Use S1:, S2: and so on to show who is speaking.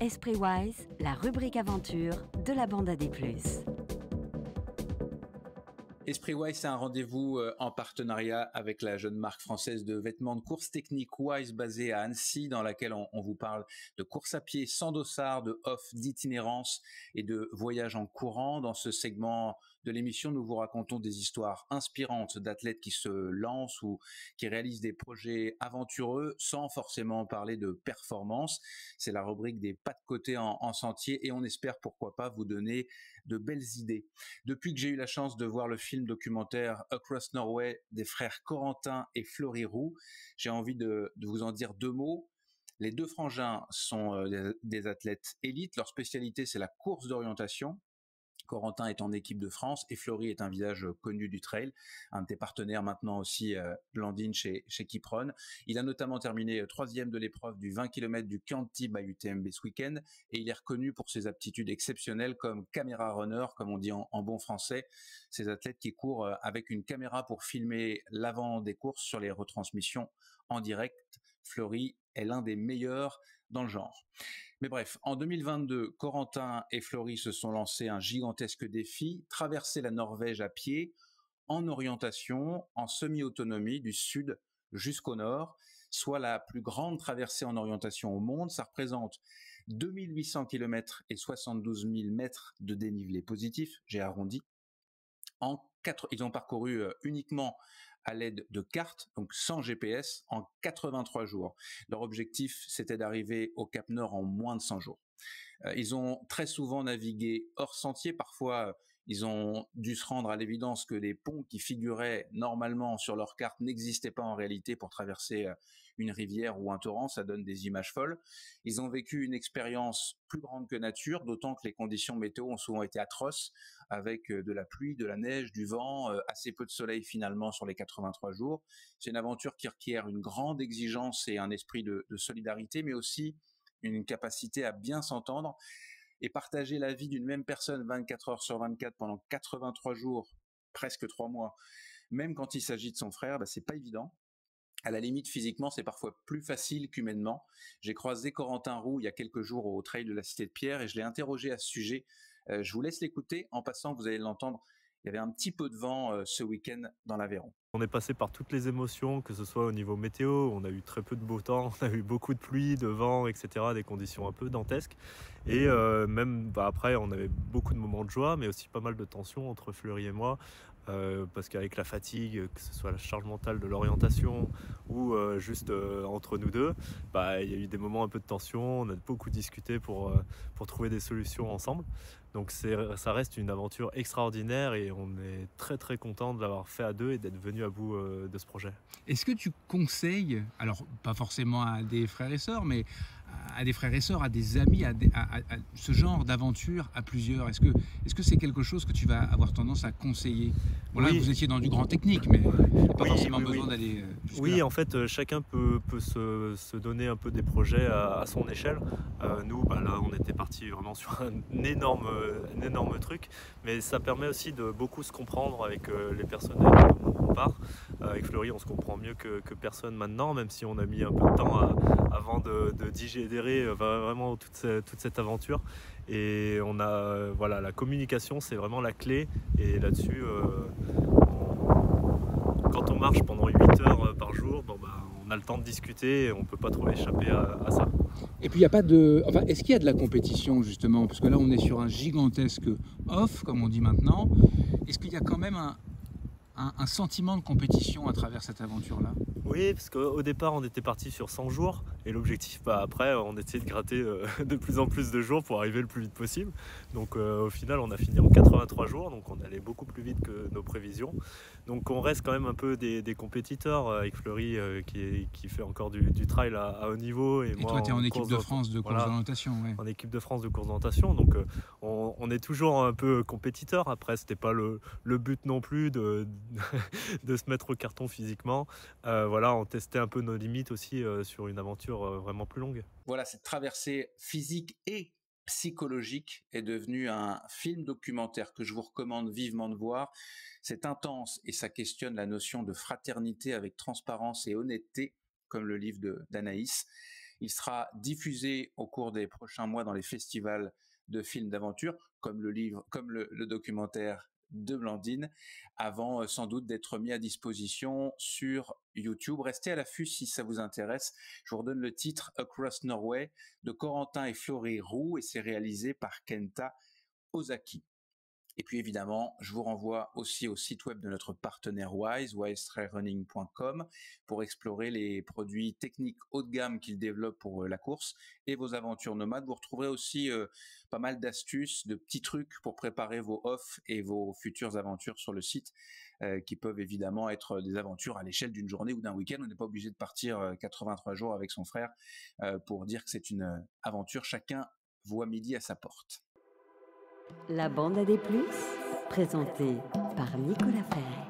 S1: Esprit Wise, la rubrique aventure de la bande AD+.
S2: Esprit Wise, c'est un rendez-vous en partenariat avec la jeune marque française de vêtements de course technique Wise basée à Annecy, dans laquelle on vous parle de course à pied sans dossard, de off, d'itinérance et de voyage en courant. Dans ce segment de l'émission, nous vous racontons des histoires inspirantes d'athlètes qui se lancent ou qui réalisent des projets aventureux sans forcément parler de performance. C'est la rubrique des pas de côté en sentier et on espère pourquoi pas vous donner de belles idées. Depuis que j'ai eu la chance de voir le film documentaire Across Norway des frères Corentin et Florie Roux, j'ai envie de vous en dire deux mots. Les deux frangins sont des athlètes élites. Leur spécialité, c'est la course d'orientation. Corentin est en équipe de France et Florie est un visage connu du trail, un de tes partenaires maintenant aussi, Blandine chez Kipron. Il a notamment terminé troisième de l'épreuve du 20 km du Chianti by UTMB ce week-end et il est reconnu pour ses aptitudes exceptionnelles comme caméra runner, comme on dit en bon français, ces athlètes qui courent avec une caméra pour filmer l'avant des courses sur les retransmissions en direct. Florie est l'un des meilleurs dans le genre. Mais bref, en 2022, Corentin et Florie se sont lancés un gigantesque défi, traverser la Norvège à pied, en orientation, en semi-autonomie, du sud jusqu'au nord, soit la plus grande traversée en orientation au monde. Ça représente 2800 km et 72 000 mètres de dénivelé positif, j'ai arrondi. Ils ont parcouru uniquement à l'aide de cartes, donc sans GPS, en 83 jours. Leur objectif, c'était d'arriver au Cap Nord en moins de 100 jours. Ils ont très souvent navigué hors sentier. Parfois, ils ont dû se rendre à l'évidence que les ponts qui figuraient normalement sur leur carte n'existaient pas en réalité pour traverser une rivière ou un torrent. Ça donne des images folles. Ils ont vécu une expérience plus grande que nature, d'autant que les conditions météo ont souvent été atroces, avec de la pluie, de la neige, du vent, assez peu de soleil finalement sur les 83 jours. C'est une aventure qui requiert une grande exigence et un esprit de solidarité, mais aussi une capacité à bien s'entendre et partager la vie d'une même personne 24 heures sur 24 pendant 83 jours, presque 3 mois, même quand il s'agit de son frère, c'est pas évident. À la limite, physiquement, c'est parfois plus facile qu'humainement. J'ai croisé Corentin Roux il y a quelques jours au trail de la Cité de Pierre et je l'ai interrogé à ce sujet. Je vous laisse l'écouter. En passant, vous allez l'entendre. Il y avait un petit peu de vent ce week-end dans l'Aveyron.
S3: On est passé par toutes les émotions, que ce soit au niveau météo, on a eu très peu de beau temps, on a eu beaucoup de pluie, de vent, etc., des conditions un peu dantesques. Et même après, on avait beaucoup de moments de joie, mais aussi pas mal de tensions entre Fleury et moi, parce qu'avec la fatigue, que ce soit la charge mentale de l'orientation ou juste entre nous deux, il y a eu des moments un peu de tension, on a beaucoup discuté pour trouver des solutions ensemble. Donc ça reste une aventure extraordinaire et on est très très content de l'avoir fait à deux et d'être venu à bout de ce projet.
S4: Est-ce que tu conseilles, alors pas forcément à des frères et sœurs, mais à des frères et sœurs, à des amis, à ce genre d'aventure à plusieurs, est-ce que c'est quelque chose que tu vas avoir tendance à conseiller? Bon, là,
S3: Oui.
S4: vous étiez dans du grand technique, mais il n'y a pas forcément besoin d'aller jusque-là.
S3: Oui, en fait, chacun peut se donner un peu des projets à son échelle. Nous, là, on était parti vraiment sur un énorme truc, mais ça permet aussi de beaucoup se comprendre avec les personnes avec qui on part. Avec Fleury, on se comprend mieux que personne maintenant, même si on a mis un peu de temps avant de digérer vraiment toute cette aventure. Et on a, la communication, c'est vraiment la clé. Et là-dessus, quand on marche pendant 8 heures par jour, on a le temps de discuter et on ne peut pas trop échapper à ça.
S4: Et puis il y a pas de, est-ce qu'il y a de la compétition justement, parce que là on est sur un gigantesque off, comme on dit maintenant. Est-ce qu'il y a quand même un sentiment de compétition à travers cette aventure-là?
S3: Oui, parce qu'au départ on était parti sur 100 jours et l'objectif, après on essayait de gratter de plus en plus de jours pour arriver le plus vite possible. Donc au final on a fini en 83 jours, donc on allait beaucoup plus vite que nos prévisions. Donc on reste quand même un peu des compétiteurs avec Fleury qui fait encore du trail à haut niveau. Et moi,
S4: toi tu es en équipe de France de course d'orientation. Ouais.
S3: En équipe de France de course d'orientation, donc on est toujours un peu compétiteur. Après c'était pas le but non plus de se mettre au carton physiquement. On testait un peu nos limites aussi sur une aventure vraiment plus longue.
S2: Voilà, cette traversée physique et psychologique est devenue un film documentaire que je vous recommande vivement de voir. C'est intense et ça questionne la notion de fraternité avec transparence et honnêteté, comme le livre d'Anaïs. Il sera diffusé au cours des prochains mois dans les festivals de films d'aventure, comme le livre, comme le documentaire de Blandine, avant sans doute d'être mis à disposition sur YouTube. Restez à l'affût si ça vous intéresse. Je vous redonne le titre Across Norway de Corentin et Florie Roux et c'est réalisé par Kenta Ozaki. Et puis évidemment, je vous renvoie aussi au site web de notre partenaire Wise, wisetrailrunning.com, pour explorer les produits techniques haut de gamme qu'il développe pour la course et vos aventures nomades. Vous retrouverez aussi pas mal d'astuces, de petits trucs pour préparer vos off et vos futures aventures sur le site, qui peuvent évidemment être des aventures à l'échelle d'une journée ou d'un week-end. On n'est pas obligé de partir 83 jours avec son frère pour dire que c'est une aventure. Chacun voit midi à sa porte.
S1: La bande à des plus, présentée par Nicolas Ferret.